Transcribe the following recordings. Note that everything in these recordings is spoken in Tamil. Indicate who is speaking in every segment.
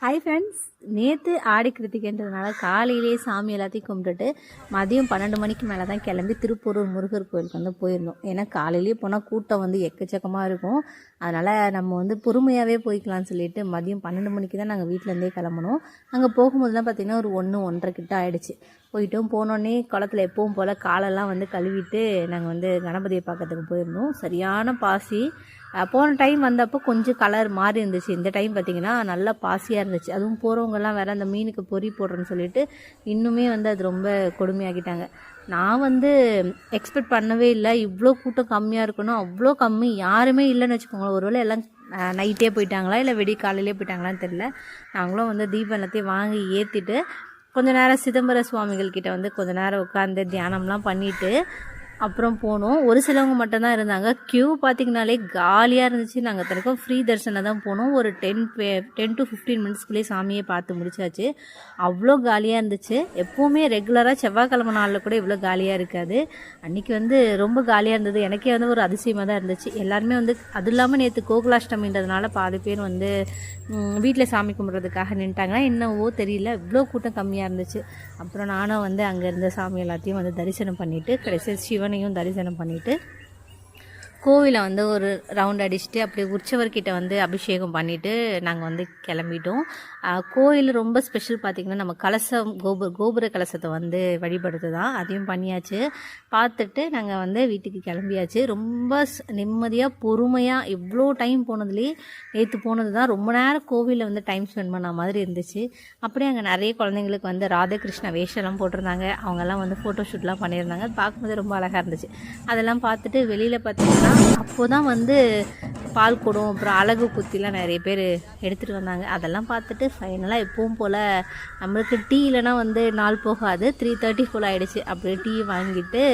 Speaker 1: ஹாய் ஃப்ரெண்ட்ஸ், நேற்று ஆடி கிருத்திகைன்றதுனால காலையிலேயே சாமி எல்லாத்தையும் கும்பிட்டுட்டு மதியம் 12 மணிக்கு மேலே தான் கிளம்பி திருப்பூரூர் முருகர் கோயிலுக்கு வந்து போயிருந்தோம். ஏன்னா காலையிலேயே போனால் கூட்டம் வந்து எக்கச்சக்கமாக இருக்கும். அதனால் நம்ம வந்து பொறுமையாகவே போய்க்கலாம்னு சொல்லிட்டு மதியம் 12 மணிக்கு தான் நாங்கள் வீட்டிலேருந்தே கிளம்பணும். அங்கே போகும்போது தான் பார்த்திங்கன்னா ஒரு 1-1:30 கிட்ட ஆகிடுச்சு. போனோடனே குளத்துல எப்பவும் போல் காலெல்லாம் வந்து கழுவிட்டு நாங்கள் வந்து கணபதியை பார்க்கறதுக்கு போயிருந்தோம். சரியான பாசி. போன டைம் வந்தப்போ கொஞ்சம் கலர் மாறி இருந்துச்சு. இந்த டைம் பார்த்திங்கன்னா நல்லா பாசியாக இருந்துச்சு. அதுவும் போகிறவங்கெல்லாம் வேறு அந்த மீனுக்கு பொறி போடுறேன்னு சொல்லிட்டு இன்னுமே வந்து அது ரொம்ப கொடுமையாக்கிட்டாங்க. நான் வந்து எக்ஸ்பெக்ட் பண்ணவே இல்லை இவ்வளோ கூட்டம் கம்மியாக இருக்கணும். அவ்வளோ கம்மி, யாருமே இல்லைன்னு வச்சுக்கோங்களேன். ஒருவேளை எல்லாம் நைட்டே போயிட்டாங்களா இல்லை வெடி காலையிலே போயிட்டாங்களான்னு தெரில. நாங்களும் வந்து தீபம் எல்லாத்தையும் வாங்கி ஏற்றிட்டு கொஞ்ச நேரம் சிதம்பர சுவாமிகள் கிட்ட வந்து கொஞ்ச நேரம் உட்காந்து தியானம்லாம் பண்ணிவிட்டு அப்புறம் போனோம். ஒரு சிலவங்க மட்டும்தான் இருந்தாங்க. க்யூ பார்த்திங்கனாலே காலியாக இருந்துச்சு. நாங்கள் தனக்கும் ஃப்ரீ தரிசனம் தான் போனோம். ஒரு 10 to 15 மினிட்ஸ்க்குள்ளேயே சாமியை பார்த்து முடிச்சாச்சு. அவ்வளோ காலியாக இருந்துச்சு. எப்போவுமே ரெகுலராக செவ்வாய்க்கிழமை நாளில் கூட இவ்வளோ காலியாக இருக்காது. அன்றைக்கி வந்து ரொம்ப காலியாக இருந்தது. எனக்கே வந்து ஒரு அதிசயமாக தான் இருந்துச்சு. எல்லாருமே வந்து அது இல்லாமல் நேற்று கோகுலாஷ்டமின்றதுனால பாதி பேர் வந்து வீட்டில் சாமி கும்பிட்றதுக்காக நின்ட்டாங்கன்னா என்னவோ தெரியல, இவ்வளோ கூட்டம் கம்மியாக இருந்துச்சு. அப்புறம் நானும் வந்து அங்கே இருந்த சாமி எல்லாத்தையும் வந்து தரிசனம் பண்ணிவிட்டு கடைசி சிவனையும் தரிசனம் பண்ணிவிட்டு கோவிலை வந்து ஒரு ரவுண்ட் அடிச்சுட்டு அப்படியே உற்சவர்கிட்ட வந்து அபிஷேகம் பண்ணிவிட்டு நாங்கள் வந்து கிளம்பிட்டோம். கோயில் ரொம்ப ஸ்பெஷல் பார்த்திங்கன்னா நம்ம கலசம் கோபுர கலசத்தை வந்து வழிபடுறது தான். அதையும் பண்ணியாச்சு. பார்த்துட்டு நாங்கள் வந்து வீட்டுக்கு கிளம்பியாச்சு. ரொம்ப நிம்மதியாக பொறுமையாக இவ்வளோ டைம் போனதுலேயே நேற்று போனது தான் ரொம்ப நேரம் கோவிலில் வந்து டைம் ஸ்பெண்ட் பண்ண மாதிரி இருந்துச்சு. அப்படியே அங்கே நிறைய குழந்தைங்களுக்கு வந்து ராதாகிருஷ்ண வேஷம்லாம் போட்டிருந்தாங்க. அவங்கெல்லாம் வந்து ஃபோட்டோஷூட்லாம் பண்ணியிருந்தாங்க. அது பார்க்கும்போது ரொம்ப அழகாக இருந்துச்சு. அதெல்லாம் பார்த்துட்டு வெளியில் பார்த்திங்கன்னா அப்போ தான் வந்து பால் குடம் அப்புறம் அழகு குத்திலாம் நிறைய பேர் எடுத்துகிட்டு வந்தாங்க. அதெல்லாம் பார்த்துட்டு ஃபைனலாக எப்பவும் போல் நம்மளுக்கு டீ இல்லைனா வந்து நாள் போகாது. 3:30 போல் ஆகிடுச்சு. அப்படியே டீ வாங்கிட்டு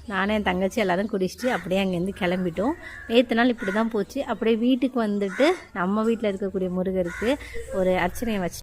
Speaker 1: நானே என் தங்கச்சி எல்லோரும் குடிச்சிட்டு அப்படியே அங்கேருந்து கிளம்பிட்டோம். நேற்று நாள் இப்படி தான் போச்சு. அப்படியே வீட்டுக்கு வந்துட்டு நம்ம வீட்டில் இருக்கக்கூடிய முருகருக்கு ஒரு அர்ச்சனையை வச்சு